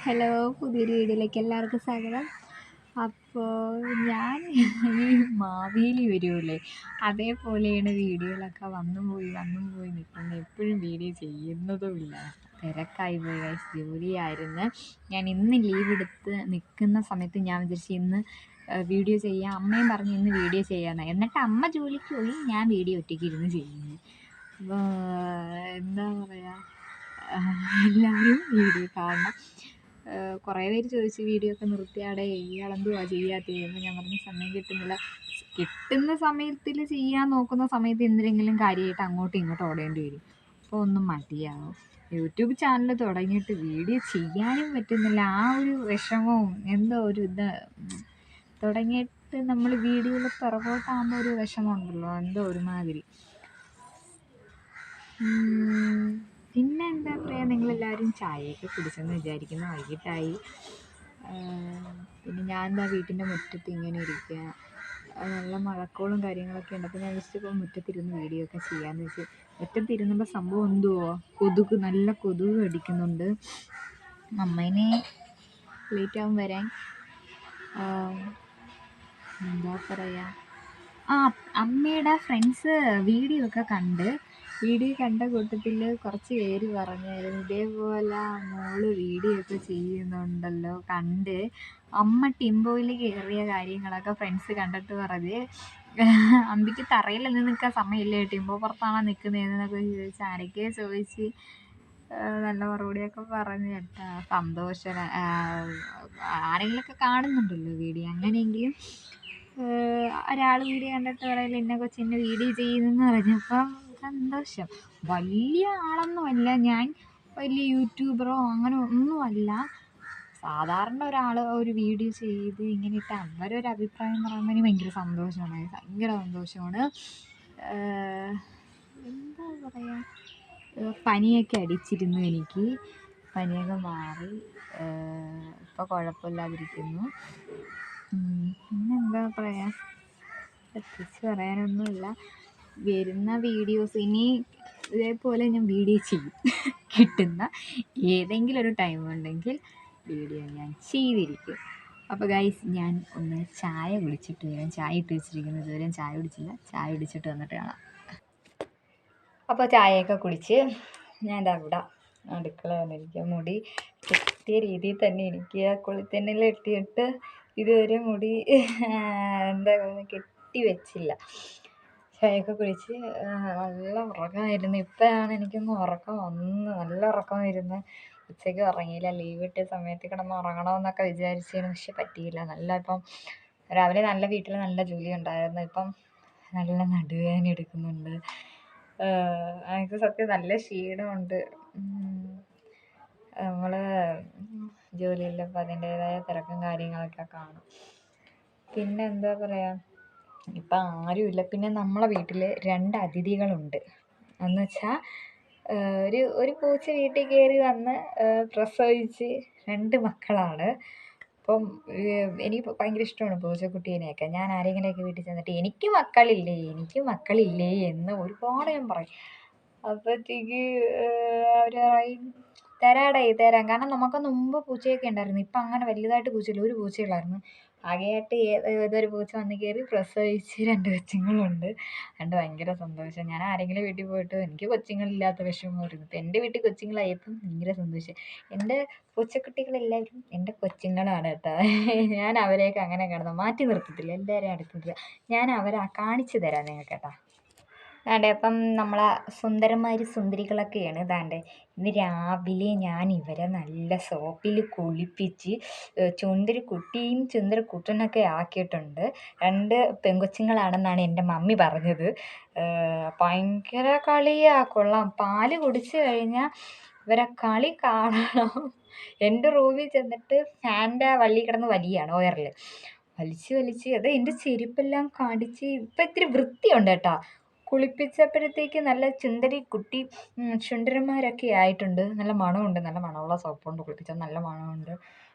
Hello, പുതിയൊരു വീഡിയോയിലേക്ക് എല്ലാവർക്കും സ്വാഗതം. അപ്പോൾ ഞാൻ ഈ മാവേലി വരുമല്ലേ, അതേപോലെയാണ് വീഡിയോയിലൊക്കെ വന്നും പോയി നിൽക്കുന്നത്. എപ്പോഴും വീഡിയോ ചെയ്യുന്നതുമില്ല, തിരക്കായി പോയി ഗൈസ്. ജോലിയായിരുന്നു. ഞാൻ ഇന്ന് ലീവ് എടുത്ത് നിൽക്കുന്ന സമയത്ത് ഞാൻ വിചാരിച്ചു ഇന്ന് വീഡിയോ ചെയ്യാം. അമ്മയും പറഞ്ഞു ഇന്ന് വീഡിയോ ചെയ്യാമെന്ന്. എന്നിട്ട് അമ്മ ജോലിക്ക് പോയി, ഞാൻ വീഡിയോ ഒറ്റയ്ക്ക് ഇരുന്ന് ചെയ്യുന്നു. അപ്പോൾ എന്താ പറയുക, എല്ലാവരും വീഡിയോ കാണണം. കുറേ പേര് ചോദിച്ചു വീഡിയോ ഒക്കെ നിർത്തിയാടെ, ഇയാളെന്തുവാ ചെയ്യാത്തതെന്ന്. ഞാൻ പറഞ്ഞ സമയം കിട്ടുന്നില്ല. കിട്ടുന്ന സമയത്തിൽ ചെയ്യാൻ നോക്കുന്ന സമയത്ത് എന്തെങ്കിലും കാര്യമായിട്ട് അങ്ങോട്ടും ഇങ്ങോട്ടും ഓടേണ്ടി വരും. അപ്പോൾ ഒന്നും മതിയാവും. യൂട്യൂബ് ചാനൽ തുടങ്ങിയിട്ട് വീഡിയോ ചെയ്യാനും പറ്റുന്നില്ല. ആ ഒരു വിഷമവും എന്തോ ഒരു ഇത് തുടങ്ങിയിട്ട് നമ്മൾ വീഡിയോയിൽ പുറകോട്ടാകുമ്പോൾ ഒരു വിഷമമുണ്ടല്ലോ, എന്തോ ഒരുമാതിരി. പിന്നെ എന്താ പറയുക, നിങ്ങളെല്ലാവരും ചായയൊക്കെ കുടിച്ചെന്ന് വിചാരിക്കുന്നു. വൈകിട്ടായി. പിന്നെ ഞാൻ എന്താ വീട്ടിൻ്റെ മുറ്റത്ത് ഇങ്ങനെ ഇരിക്കുക. നല്ല മഴക്കോളും കാര്യങ്ങളൊക്കെ ഉണ്ട്. അപ്പോൾ ഞാൻ വിളിച്ചപ്പോൾ മുറ്റത്തിരുന്ന് വീഡിയോ ഒക്കെ ചെയ്യാമെന്ന് വെച്ച് മുറ്റത്തിരുന്നപ്പോൾ സംഭവം എന്തുവോ, നല്ല കൊതുക് കടിക്കുന്നുണ്ട്. അമ്മേനെ ലേറ്റാവും വരാൻ. എന്താ പറയുക, അമ്മയുടെ ഫ്രണ്ട്സ് വീഡിയോ ഒക്കെ കണ്ട കൂട്ടത്തിൽ കുറച്ച് പേര് പറഞ്ഞായിരുന്നു ഇതേപോലെ മോള് വീഡിയോ ഒക്കെ ചെയ്യുന്നുണ്ടല്ലോ. അമ്മ ടിമ്പോയിൽ കയറിയ കാര്യങ്ങളൊക്കെ ഫ്രണ്ട്സ് കണ്ടിട്ട് പറഞ്ഞ് അമ്പിക്ക് തറയിലൊന്നും നിൽക്കാൻ സമയമില്ല, ടിമ്പോ പുറത്താണോ നിൽക്കുന്നതെന്നൊക്കെ ചോദിച്ച് ആരൊക്കെ ചോദിച്ച് നല്ല മറുപടിയൊക്കെ പറഞ്ഞു കേട്ടാ. സന്തോഷം. ആരെങ്കിലുമൊക്കെ കാണുന്നുണ്ടല്ലോ വീഡിയോ. അങ്ങനെയെങ്കിലും ഒരാൾ വീഡിയോ കണ്ടിട്ട് പറയില്ല ഇന്ന കൊച്ചിൻ്റെ വീഡിയോ ചെയ്യുന്നെന്ന് പറഞ്ഞപ്പം സന്തോഷം. വലിയ ആളൊന്നുമല്ല ഞാൻ, വലിയ യൂട്യൂബറോ അങ്ങനെ ഒന്നുമല്ല. സാധാരണ ഒരാൾ ഒരു വീഡിയോ ചെയ്ത് ഇങ്ങനെ ഇട്ട് അവരൊരു അഭിപ്രായം പറയുമ്പോൾ എനിക്ക് ഭയങ്കര സന്തോഷമാണ്. എന്താ പറയുക, പനിയൊക്കെ അടിച്ചിരുന്നു എനിക്ക്. പനിയൊക്കെ മാറി, ഇപ്പോൾ കുഴപ്പമില്ലാതിരിക്കുന്നു. പിന്നെന്താ പറയുക, പ്രത്യേകിച്ച് പറയാനൊന്നുമില്ല. വരുന്ന വീഡിയോസ് ഇനി ഇതേപോലെ ഞാൻ വീഡിയോ ചെയ്യും. കിട്ടുന്ന ഏതെങ്കിലും ഒരു ടൈം ഉണ്ടെങ്കിൽ വീഡിയോ ഞാൻ ചെയ്തിരിക്കും. അപ്പോൾ ഗൈസ്, ഞാൻ ഒന്ന് ചായ കുടിച്ചിട്ട് വരാം. ചായ ഇട്ട് വെച്ചിരിക്കുന്നത്, ഇതുവരെ ചായ കുടിച്ചില്ല. ചായ കുടിച്ചിട്ട് വന്നിട്ട് കാണാം. അപ്പോൾ ചായയൊക്കെ കുടിച്ച് ഞാൻ എന്താ ഇവിടെ അടുക്കള വന്നിരിക്കുക. മുടി കെട്ടിയ രീതിയിൽ തന്നെ ഇരിക്കുക. കുളിത്തണ്ണിൽ ഇട്ടിട്ട് ഇതുവരെ മുടി എന്താ കെട്ടി വെച്ചില്ല. ചായയൊക്കെ കുടിച്ച് നല്ല ഉറക്കമായിരുന്നു. ഇപ്പോഴാണ് എനിക്കൊന്ന് ഉറക്കം വന്ന്, നല്ല ഉറക്കമായിരുന്നു. ഉച്ചയ്ക്ക് ഉറങ്ങിയില്ല. ലീവ് കിട്ടിയ സമയത്ത് കിടന്ന് ഉറങ്ങണമെന്നൊക്കെ വിചാരിച്ചിരുന്നു, പക്ഷെ പറ്റിയില്ല. ഇപ്പം രാവിലെ വീട്ടിൽ നല്ല ജോലി ഉണ്ടായിരുന്നു. ഇപ്പം നല്ല നടുവേദന എടുക്കുന്നുണ്ട്. എനിക്ക് സത്യം നല്ല ക്ഷീണമുണ്ട്. നമ്മൾ ജോലിയില്ലപ്പോൾ അതിൻ്റേതായ തിരക്കും കാര്യങ്ങളൊക്കെ കാണും. പിന്നെ എന്താ പറയുക, ഇപ്പം ആരുമില്ല. പിന്നെ നമ്മളെ വീട്ടിൽ 2 അതിഥികളുണ്ട്. എന്ന് വെച്ചാൽ ഒരു പൂച്ച വീട്ടിൽ കയറി വന്ന് പ്രസവിച്ച് 2 മക്കളാണ്. അപ്പം എനിക്ക് ഭയങ്കര ഇഷ്ടമാണ് പൂച്ചക്കുട്ടീനെയൊക്കെ. ഞാൻ ആരെങ്കിലുമൊക്കെ വീട്ടിൽ ചെന്നിട്ട് എനിക്ക് മക്കളില്ലേ എന്ന് ഒരുപാട് ഞാൻ പറയും. അപ്പോഴത്തേക്ക് അവർ പറയും തരാം. കാരണം നമുക്കൊന്ന് മുമ്പ് പൂച്ചയൊക്കെ ഉണ്ടായിരുന്നു. ഇപ്പം അങ്ങനെ വലുതായിട്ട് പൂച്ചയില്ല, ഒരു പൂച്ചയുള്ളായിരുന്നു. ആകെയായിട്ട് ഏതൊരു പൂച്ച വന്ന് കയറി പ്രസവിച്ച് 2 കൊച്ചുങ്ങളുണ്ട്. അതുകൊണ്ട് ഭയങ്കര സന്തോഷം. ഞാൻ ആരെങ്കിലും വീട്ടിൽ പോയിട്ട് എനിക്ക് കൊച്ചുങ്ങളില്ലാത്ത വിഷമമായിരുന്നു. ഇപ്പം എൻ്റെ വീട്ടിൽ കൊച്ചുങ്ങളായപ്പം ഭയങ്കര സന്തോഷം. എൻ്റെ പൂച്ചക്കുട്ടികളെല്ലാവരും എൻ്റെ കൊച്ചുങ്ങളാണ് കേട്ടോ. ഞാൻ അവരെയൊക്കെ അങ്ങനെ മാറ്റി നിർത്തത്തില്ല, എല്ലാവരെയും അടുത്ത് നിർത്തുക. ഞാൻ അവരെ കാണിച്ചു തരാം നിങ്ങൾക്ക് കേട്ടോ. അപ്പം നമ്മളെ സുന്ദരികളൊക്കെയാണ്. ഇന്ന് രാവിലെ ഞാൻ ഇവരെ നല്ല സോപ്പിൽ കുളിപ്പിച്ച് ചുന്ദരിക്കുട്ടിയും ചുന്ദരക്കുട്ടനൊക്കെ ആക്കിയിട്ടുണ്ട്. 2 പെങ്കൊച്ചുങ്ങളാണെന്നാണ് എൻ്റെ മമ്മി പറഞ്ഞത്. ഭയങ്കര കളിയാണ്, കൊള്ളാം. പാല് കുടിച്ച് കഴിഞ്ഞാൽ ഇവരെ കളി കാണണം. എൻ്റെ റൂമിൽ ചെന്നിട്ട് ഫാനിൻ്റെ വള്ളി കിടന്ന് വലിയാണ്, ഒയറിൽ വലിച്ച് അത് എൻ്റെ ചെരുപ്പെല്ലാം കടിച്ച്. ഇപ്പം ഇത്തിരി വൃത്തിയുണ്ട് കേട്ടോ. കുളിപ്പിച്ചപ്പോഴത്തേക്ക് നല്ല കുട്ടി ചുണ്ടന്മാരൊക്കെ ആയിട്ടുണ്ട്. നല്ല മണമുണ്ട്, നല്ല മണമുള്ള സോപ്പ് കൊണ്ട് കുളിപ്പിച്ചാൽ നല്ല മണമുണ്ട്.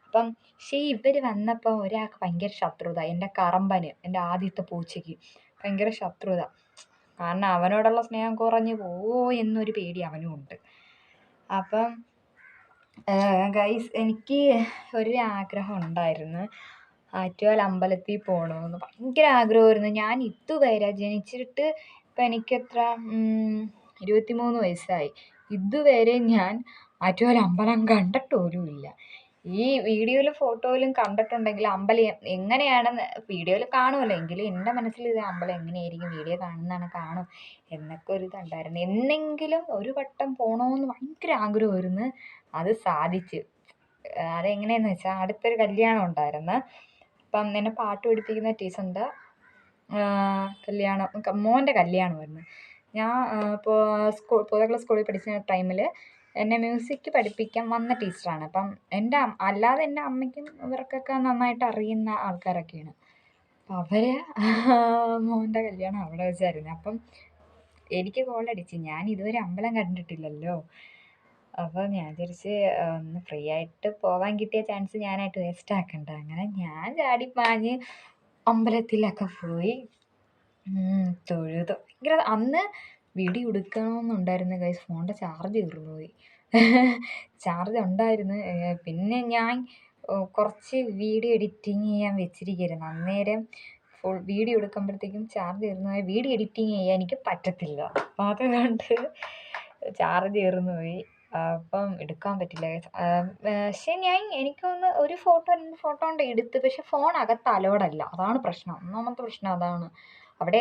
അപ്പം പക്ഷേ ഇവർ വന്നപ്പോൾ ഒരാൾക്ക് ഭയങ്കര ശത്രുത. എൻ്റെ കറമ്പന്, എൻ്റെ ആദ്യത്തെ പൂച്ചയ്ക്ക് ഭയങ്കര ശത്രുത. കാരണം അവനോടുള്ള സ്നേഹം കുറഞ്ഞു പോവോ എന്നൊരു പേടി അവനും ഉണ്ട്. അപ്പം ഗൈസ് എനിക്ക് ഒരു ആഗ്രഹം ഉണ്ടായിരുന്നു, ആറ്റുകാൽ അമ്പലത്തിൽ പോകണമെന്ന് ഭയങ്കര ആഗ്രഹമായിരുന്നു. ഞാൻ ഇതുവരെ ജനിച്ചിട്ട് ഇപ്പം എനിക്കെത്ര 23 വയസ്സായി. ഇതുവരെ ഞാൻ ആറ്റുകാൽ അമ്പലം കണ്ടിട്ട് പോലുമില്ല. ഈ വീഡിയോയിലും ഫോട്ടോയിലും കണ്ടിട്ടുണ്ടെങ്കിൽ അമ്പലം എങ്ങനെയാണെന്ന് വീഡിയോയിൽ കാണുമല്ലോ, എങ്കിലും എൻ്റെ മനസ്സിൽ ഇത് അമ്പലം എങ്ങനെയായിരിക്കും, വീഡിയോ കാണുന്നതാണ് കാണും എന്നൊക്കെ ഒരു ഇതുണ്ടായിരുന്നു. എന്നെങ്കിലും ഒരു വട്ടം പോകണമെന്ന് ഭയങ്കര ആഗ്രഹമായിരുന്നു. അത് സാധിച്ചു. അതെങ്ങനെയാണെന്ന് വെച്ചാൽ അടുത്തൊരു കല്യാണം ഉണ്ടായിരുന്നു. അപ്പം എന്നെ പാട്ട് പഠിപ്പിക്കുന്ന ടീച്ചറിൻ്റെ കല്യാണം, മോൻ്റെ കല്യാണമായിരുന്നു. ഞാൻ ഇപ്പോൾ പൂതക്കുളം സ്കൂളിൽ പഠിച്ച ടൈമിൽ എന്നെ മ്യൂസിക് പഠിപ്പിക്കാൻ വന്ന ടീച്ചറാണ്. അപ്പം അല്ലാതെ എൻ്റെ അമ്മയ്ക്കും ഇവർക്കൊക്കെ നന്നായിട്ട് അറിയുന്ന ആൾക്കാരൊക്കെയാണ്. അപ്പം അവർ മോൻ്റെ കല്യാണം അവിടെ വെച്ചായിരുന്നു. അപ്പം എനിക്ക് കോളടിച്ച്, ഞാൻ ഇതുവരെ അമ്പലം കണ്ടിട്ടില്ലല്ലോ. അപ്പോൾ ഞാൻ വിചാരിച്ച് ഒന്ന് ഫ്രീ ആയിട്ട് പോകാൻ കിട്ടിയ ചാൻസ് ഞാനായിട്ട് വേസ്റ്റ് ആക്കണ്ട. അങ്ങനെ ഞാൻ ചാടിപ്പാഞ്ഞ് അമ്പലത്തിലൊക്കെ പോയി തൊഴുതു. ഭയങ്കര അന്ന് വീഡിയോ എടുക്കണമെന്നുണ്ടായിരുന്നു ഗൈസ്, ഫോണിൻ്റെ ചാർജ് തീർന്നുപോയി. ചാർജ് ഉണ്ടായിരുന്നു. പിന്നെ ഞാൻ കുറച്ച് വീഡിയോ എഡിറ്റിങ് ചെയ്യാൻ വെച്ചിരിക്കുകയായിരുന്നു. അന്നേരം ഫുൾ വീഡിയോ എടുക്കുമ്പോഴത്തേക്കും ചാർജ് തീർന്നുപോയി. വീഡിയോ എഡിറ്റിങ് ചെയ്യാൻ എനിക്ക് പറ്റത്തില്ല, അപ്പം അതുകൊണ്ട് ചാർജ് തീർന്നുപോയി. അപ്പം എടുക്കാൻ പറ്റില്ല. പക്ഷേ എനിക്കൊന്ന് ഒരു ഫോട്ടോ 2 ഫോട്ടോ കൊണ്ട് എടുത്ത്, പക്ഷെ ഫോൺ അകത്ത് അലോഡല്ല. അതാണ് പ്രശ്നം, ഒന്നാമത്തെ പ്രശ്നം അതാണ്. അവിടെ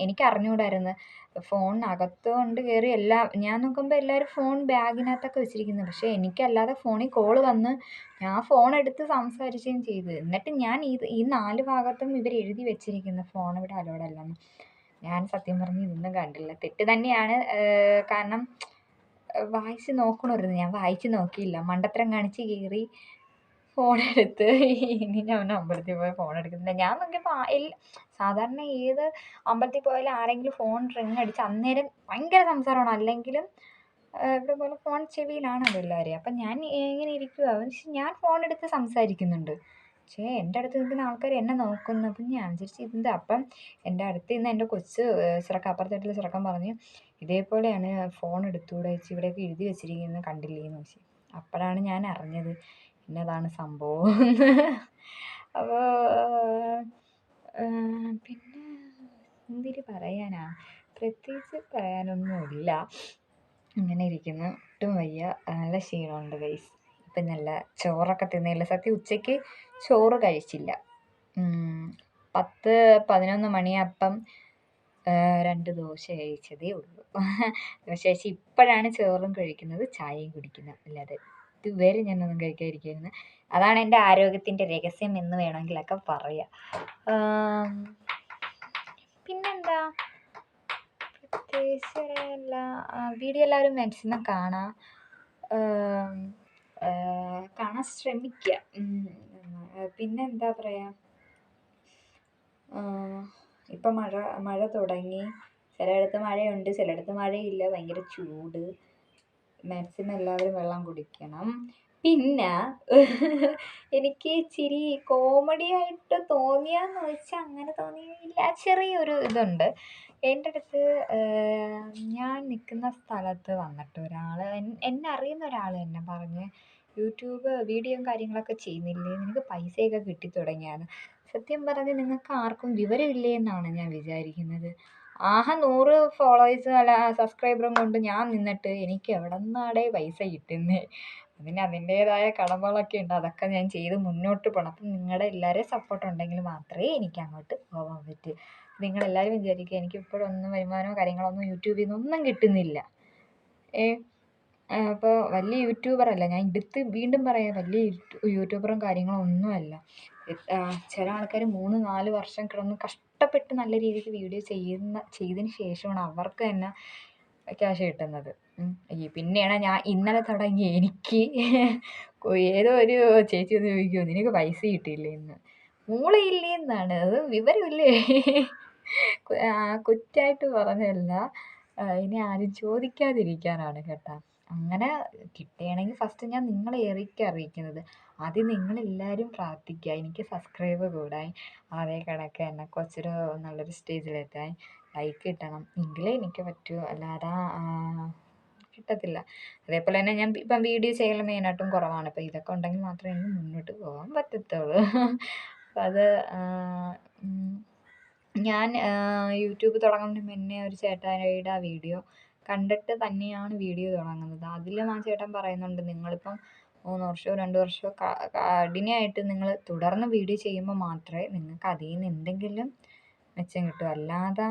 എനിക്ക് അറിഞ്ഞുകൂടായിരുന്നു ഫോണിനകത്ത് കൊണ്ട് കയറി ഞാൻ നോക്കുമ്പോൾ എല്ലാവരും ഫോൺ ബാഗിനകത്തൊക്കെ വെച്ചിരിക്കുന്നത്. പക്ഷേ എനിക്കല്ലാതെ ഫോണിൽ കോൾ വന്ന് ഞാൻ ഫോൺ എടുത്ത് സംസാരിക്കുകയും ചെയ്തു. എന്നിട്ട് ഞാൻ ഈ 4 ഭാഗത്തും ഇവർ എഴുതി വെച്ചിരിക്കുന്നു ഫോൺ ഇവിടെ അലോഡല്ലെന്ന്. ഞാൻ സത്യം പറഞ്ഞ് ഇതൊന്നും കണ്ടില്ല. തെറ്റ് തന്നെയാണ്. കാരണം വായിച്ച് നോക്കണമായിരുന്നു, ഞാൻ വായിച്ച് നോക്കിയില്ല. മണ്ടത്തരം കാണിച്ച് കയറി ഫോണെടുത്ത് ഇനി ഞാൻ അമ്പലത്തിൽ പോയി ഫോൺ എടുക്കുന്നില്ല. ഞാൻ നോക്കിയപ്പോൾ സാധാരണ ഏത് അമ്പലത്തിൽ പോയാലും ആരെങ്കിലും ഫോൺ റിങ് അടിച്ച് അന്നേരം ഭയങ്കര സംസാരമാണ്. അല്ലെങ്കിലും ഇവിടെ പോലെ ഫോൺ ചെവിയിലാണല്ലോ എല്ലാവരും. അപ്പം ഞാൻ ഇങ്ങനെ ഇരിക്കുക, പക്ഷെ ഞാൻ ഫോൺ എടുത്ത് സംസാരിക്കുന്നുണ്ട്. പക്ഷേ എൻ്റെ അടുത്ത് നിൽക്കുന്ന ആൾക്കാർ എന്നെ നോക്കുന്നു. അപ്പം ഞാൻ വിചാരിച്ചു ഇതെന്താ. അപ്പം എൻ്റെ അടുത്ത് നിന്ന് എൻ്റെ കൊച്ച് ചെറുക്കൻ, അപ്പുറത്തെ വീട്ടിലെ ചെറുക്കൻ പറഞ്ഞു, ഇതേപോലെയാണ് ഫോൺ എടുത്തുകൂടെ ചേച്ചി, ഇവിടെയൊക്കെ എഴുതി വെച്ചിരിക്കുന്നത് കണ്ടില്ലേന്ന് ചോദിച്ചു. അപ്പോഴാണ് ഞാൻ അറിഞ്ഞത് ഇന്നതാണ് സംഭവം. അപ്പോൾ പിന്നെ എന്തിന് പറയാനാ, പ്രത്യേകിച്ച് പറയാനൊന്നുമില്ല. ഇങ്ങനെ ഇരിക്കുന്നു, ഒട്ടും വയ്യ, നല്ല ക്ഷീണമുണ്ട് ഗൈസ്. ഇപ്പം നല്ല ചോറൊക്കെ തിന്നില്ല. സത്യം ഉച്ചയ്ക്ക് ചോറ് കഴിച്ചില്ല. 10-11 മണിയപ്പം 2 ദോശ കഴിച്ചതേ ഉള്ളൂ. ദോശ കഴിച്ച് ഇപ്പോഴാണ് ചോറും കഴിക്കുന്നത്, ചായയും കുടിക്കുന്നത്. അല്ലാതെ ഇതുവരെ ഞാനൊന്നും കഴിക്കാതിരിക്കുകയായിരുന്നു. അതാണ് എൻ്റെ ആരോഗ്യത്തിൻ്റെ രഹസ്യം എന്ന് വേണമെങ്കിലൊക്കെ പറയാം. പിന്നെന്താ, പ്രത്യേകിച്ച് പറയാനില്ല. വീഡിയോ എല്ലാവരും മാക്സിമം കാണാൻ ശ്രമിക്കുക. പിന്നെന്താ പറയുക, ഇപ്പം മഴ തുടങ്ങി. ചിലയിടത്ത് മഴയുണ്ട്, ചിലയിടത്ത് മഴയില്ല, ഭയങ്കര ചൂട്. മാക്സിമം എല്ലാവരും വെള്ളം കുടിക്കണം. പിന്നെ എനിക്ക് ഇച്ചിരി കോമഡി ആയിട്ട് തോന്നിയാന്ന് വെച്ചാൽ അങ്ങനെ തോന്നിയില്ല. ചെറിയൊരു ഇതുണ്ട്. എൻ്റെ അടുത്ത് ഞാൻ നിൽക്കുന്ന സ്ഥലത്ത് വന്നിട്ട് ഒരാൾ, എന്നെ അറിയുന്ന ഒരാൾ തന്നെ പറഞ്ഞ്, യൂട്യൂബ് വീഡിയോയും കാര്യങ്ങളൊക്കെ ചെയ്യുന്നില്ലേ, നിനക്ക് പൈസയൊക്കെ കിട്ടി തുടങ്ങിയാണ്. സത്യം പറഞ്ഞ് നിങ്ങൾക്ക് ആർക്കും വിവരമില്ലേ എന്നാണ് ഞാൻ വിചാരിക്കുന്നത്. 100 ഫോളോവേഴ്സ് അല്ല സബ്സ്ക്രൈബറും കൊണ്ട് ഞാൻ നിന്നിട്ട് എനിക്ക് എവിടെ നിന്നാടേ പൈസ കിട്ടുന്നത്. അതിന് അതിൻ്റേതായ കടമകളൊക്കെ ഉണ്ട്, അതൊക്കെ ഞാൻ ചെയ്ത് മുന്നോട്ട് പോകണം. അപ്പം നിങ്ങളുടെ എല്ലാവരെയും സപ്പോർട്ട് ഉണ്ടെങ്കിൽ മാത്രമേ എനിക്ക് അങ്ങോട്ട് പോകാൻ പറ്റൂ. നിങ്ങളെല്ലാവരും വിചാരിക്കുക എനിക്ക് ഇപ്പോഴൊന്നും വരുമാനമോ കാര്യങ്ങളൊന്നും യൂട്യൂബിൽ നിന്നൊന്നും കിട്ടുന്നില്ല. അപ്പോൾ വലിയ യൂട്യൂബറല്ല ഞാൻ, വീണ്ടും പറയാം, വലിയ യൂട്യൂബറും കാര്യങ്ങളും ഒന്നുമല്ല. ചില ആൾക്കാർ 3-4 വർഷം കിടന്ന് കഷ്ടപ്പെട്ട് നല്ല രീതിക്ക് വീഡിയോ ചെയ്തതിന് ശേഷമാണ് അവർക്ക് തന്നെ ക്യാഷ് കിട്ടുന്നത്. പിന്നെയാണ് ഞാൻ ഇന്നലെ തുടങ്ങി എനിക്ക് ഏതോ ഒരു ചേച്ചി ഒന്ന് ചോദിക്കുമോ നിനക്ക് പൈസ കിട്ടിയില്ലേ എന്ന്. മൂളയില്ലേ എന്നാണ്, അത് വിവരമില്ലേ. കുറ്റമായിട്ട് പറഞ്ഞതല്ല, ഇനി ആരും ചോദിക്കാതിരിക്കാനാണ് കേട്ടോ. അങ്ങനെ കിട്ടുകയാണെങ്കിൽ ഫസ്റ്റ് ഞാൻ നിങ്ങളെ അറിയിക്കുന്നത്. ആദ്യം നിങ്ങളെല്ലാവരും പ്രാർത്ഥിക്കുക എനിക്ക് സബ്സ്ക്രൈബ് കൂടാൻ, അതേ കണക്ക് തന്നെ കൊച്ചൊരു നല്ലൊരു സ്റ്റേജിലെത്താൻ ലൈക്ക് കിട്ടണം, എങ്കിലേ എനിക്ക് പറ്റൂ. അല്ലാതെ കിട്ടത്തില്ല. അതേപോലെ തന്നെ ഞാൻ ഇപ്പം വീഡിയോ ചെയ്യൽ മെയിനായിട്ടും കുറവാണ്. അപ്പോൾ ഇതൊക്കെ ഉണ്ടെങ്കിൽ മാത്രമേ എനിക്ക് മുന്നോട്ട് പോകാൻ പറ്റത്തുള്ളൂ. അപ്പം അത് ഞാൻ യൂട്യൂബ് തുടങ്ങുന്നതിന് മുന്നേ ഒരു ചേട്ടായിയുടെ വീഡിയോ കണ്ടിട്ട് തന്നെയാണ് വീഡിയോ തുടങ്ങുന്നത്. അതിലും ആ ചേട്ടൻ പറയുന്നുണ്ട്, നിങ്ങളിപ്പം 3 വർഷമോ 2 വർഷമോ കഠിനമായിട്ട് നിങ്ങൾ തുടർന്ന് വീഡിയോ ചെയ്യുമ്പോൾ മാത്രമേ നിങ്ങൾക്ക് അതിൽ നിന്ന് എന്തെങ്കിലും മെച്ചം കിട്ടൂ. അല്ലാതെ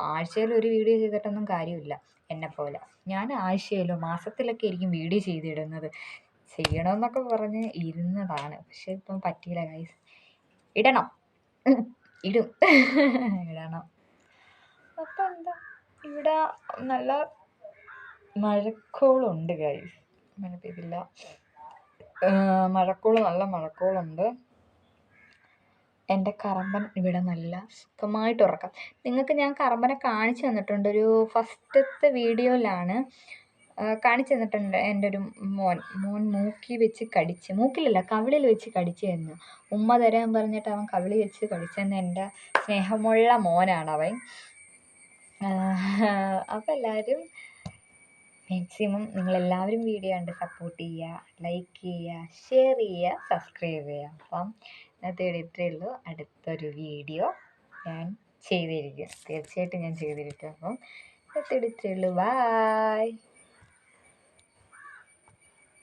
ആഴ്ചയിൽ ഒരു വീഡിയോ ചെയ്തിട്ടൊന്നും കാര്യമില്ല. എന്നെപ്പോലെ ഞാൻ ആഴ്ചയിലോ മാസത്തിലൊക്കെ ആയിരിക്കും വീഡിയോ ചെയ്തിടുന്നത്. ചെയ്യണമെന്നൊക്കെ പറഞ്ഞ് ഇരുന്നതാണ്. പക്ഷെ ഇപ്പം പറ്റിയില്ല ഗൈസ്. ഇടണം, ഇടും ഇടണം. അപ്പം എന്താ, ഇവിടെ നല്ല മഴക്കോളുണ്ട് ഗൈസ്. അങ്ങനെ പെയ്തില്ല. നല്ല മഴക്കോളുണ്ട്. എൻ്റെ കറമ്പൻ ഇവിടെ നല്ല സുഖമായിട്ട് ഉറക്കാം. നിങ്ങൾക്ക് ഞാൻ കറമ്പനെ കാണിച്ചു തന്നിട്ടുണ്ട്. ഒരു ഫസ്റ്റത്തെ വീഡിയോയിലാണ് കാണിച്ചു തന്നിട്ടുണ്ട്. എൻ്റെ ഒരു മോൻ മൂക്കിൽ വെച്ച് കടിച്ച്, മൂക്കിലല്ല കവിളിൽ വെച്ച് കടിച്ചതെന്ന്. ഉമ്മ തരാൻ പറഞ്ഞിട്ട് അവൻ കവിളിൽ വെച്ച് കടിച്ചതെന്ന്. എൻ്റെ സ്നേഹമുള്ള മോനാണവൻ. അപ്പം എല്ലാവരും മാക്സിമം നിങ്ങളെല്ലാവരും വീഡിയോ കണ്ട് സപ്പോർട്ട് ചെയ്യുക, ലൈക്ക് ചെയ്യുക, ഷെയർ ചെയ്യുക, സബ്സ്ക്രൈബ് ചെയ്യുക. അപ്പം ഇന്നത്തെ ഇത്രയേ ഉള്ളൂ. അടുത്തൊരു വീഡിയോ ഞാൻ ചെയ്തിരിക്കും, തീർച്ചയായിട്ടും ഞാൻ ചെയ്തിരിക്കും. അപ്പം ഇന്നത്തെ ഇത്രയേ ഉള്ളൂ. ബായ്.